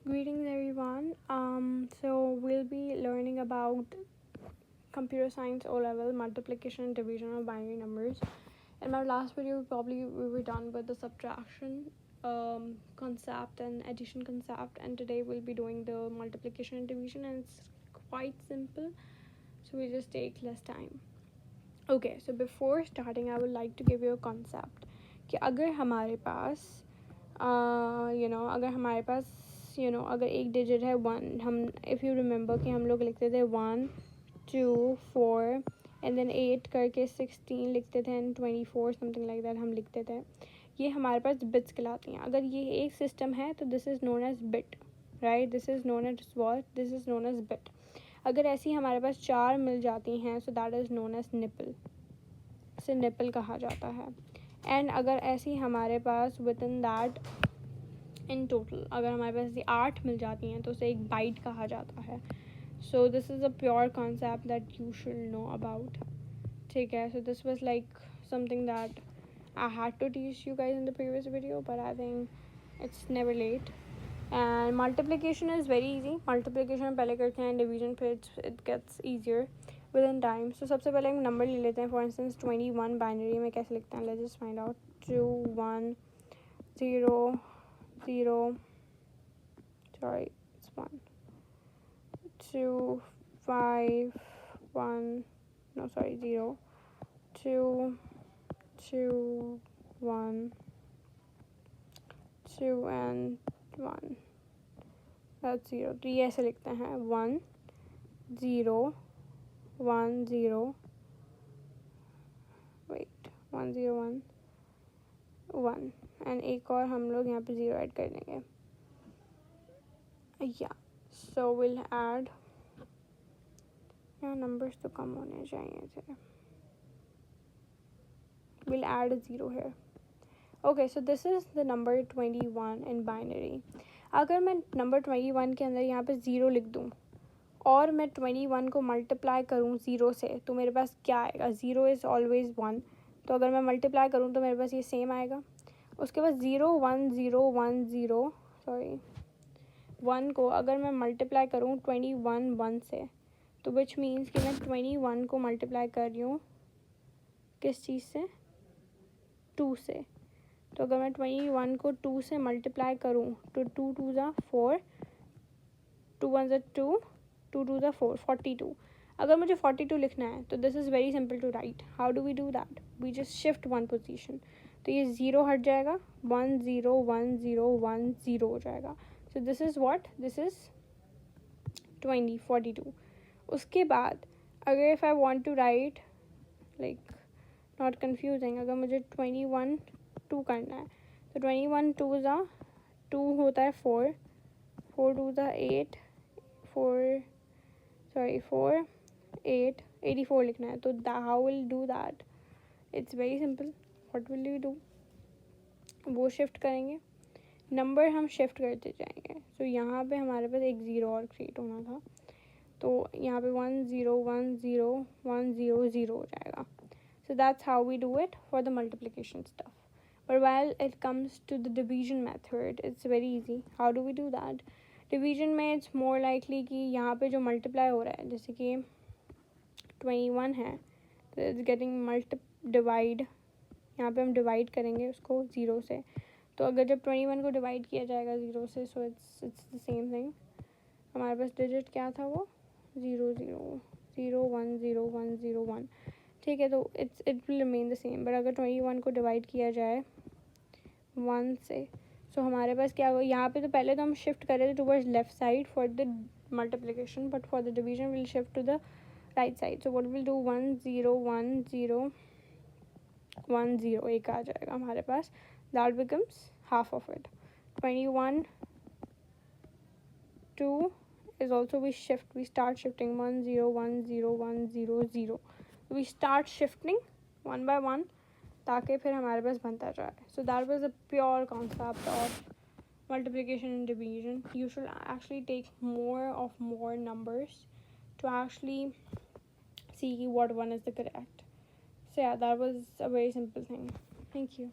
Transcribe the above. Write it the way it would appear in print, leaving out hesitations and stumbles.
Greetings everyone. So we'll be learning about computer science O level multiplication and division of binary numbers. In my last video, we were done with the subtraction concept and addition concept, and today we'll be doing the multiplication and division, and it's quite simple. So we just take less time. Okay, so before starting, I would like to give you a concept कि अगर हमारे पास अगर एक digit है 1, हम if you remember कि हम लोग लिखते थे 1 2 4 एंड देन 8 करके 16 लिखते थे एंड 24 समथिंग लाइक दैट हम लिखते थे. ये हमारे पास बिट्स कहलाती हैं. अगर ये एक सिस्टम है तो this is known as bit, right. This is known as what, this is known as bit. अगर ऐसी हमारे पास 4 मिल जाती हैं so that is known as nibble, इसे निपल कहा जाता है. एंड अगर ऐसी हमारे पास within that in total अगर हमारे पास 8 मिल जाती हैं तो उसे एक बाइट कहा जाता है. So this is a pure concept that you should know about. ठीक है. So this was like something that I had to teach you guys in the previous video, but I think it's never late. And multiplication is very easy. Multiplication पहले करते हैं, division फिर it gets easier with in time. So सबसे पहले हम number ले लेते हैं. फॉर इंस्टेंस 21 बाइनरी में कैसे लिखते हैं, let's just find out. 2 1 0 0 sorry it's 1 2 5 1 no sorry 0 2 2 1 2 and 1 that's 0. तो ये ऐसे लिखते हैं 1 0 1 0 wait 1 0 1 1 एंड एक और हम लोग यहाँ पे 0 ऐड कर देंगे. या सो विल ऐड, यहाँ नंबर्स तो कम होने चाहिए थे. Will add 0 here. Okay, so this is the number 21 in binary. अगर मैं नंबर 21 के अंदर यहाँ पे 0 लिख दूँ और मैं 21 को मल्टीप्लाई करूँ 0 से तो मेरे पास क्या आएगा. 0 इज़ ऑलवेज 1, तो अगर मैं मल्टीप्लाई करूँ तो मेरे पास ये सेम आएगा. उसके बाद 0 1 0 1 0 सॉरी 1 को अगर मैं मल्टीप्लाई करूँ 21 1 से तो विच मीन्स कि मैं 21 को मल्टीप्लाई कर रही हूँ किस चीज़ से, 2 से. तो अगर मैं 21 को 2 से मल्टीप्लाई करूँ तो 2 2 ज़ा 4, 2 1 ज़ा 2, 2 2 ज़ा 4, 42. अगर मुझे 42 लिखना है तो this is very simple to write. How do we do that, we just shift 1 position. तो ये 0 हट जाएगा, 1 0 1 0 1 0 हो जाएगा. So this is what, this is 42. उसके बाद अगर if I want to write like not confusing, अगर मुझे 21 2 करना है तो 21 2 ज़ा 2 होता है 4, 4 2 ज़ा 8, 4 8 84 लिखना है. तो how will do that, it's very simple. What will you do, वो शिफ्ट करेंगे, नंबर हम शिफ्ट करते जाएंगे. सो यहाँ पे हमारे पास एक 0 और क्रिएट होना था, तो यहाँ पे 1 0 1 0 1 0 0 हो जाएगा. So that's how we do it for the multiplication stuff. But while it comes to the division method, it's very easy. How do we do that? Division में it's more likely कि यहाँ पे जो multiply हो रहा है, जैसे कि 21 है तो it's getting divide. यहाँ पे हम divide करेंगे उसको 0 से. तो अगर जब 21 को divide किया जाएगा 0 से, so it's the same thing. हमारे पास digit क्या था, वो 0 0 0 1 0 1 0 1. ठीक है, तो it will remain the same. But अगर 21 को डिवाइड किया जाए 1 से, सो हमारे पास क्या होगा, यहाँ पे तो पहले तो हम शिफ्ट कर रहे थे towards left side for the multiplication, but for the division will shift to the right side. So what will do 1 0 1 0 1 0 एक आ जाएगा हमारे पास. That becomes half of it. 21 2 is also we start shifting 1 0 1 0 1 0 0. We start shifting one by one ताकि फिर हमारे पास बनता जाए. So that was a pure concept of multiplication and division. You should actually take more numbers to actually see what one is the correct. So yeah, that was a very simple thing. Thank you.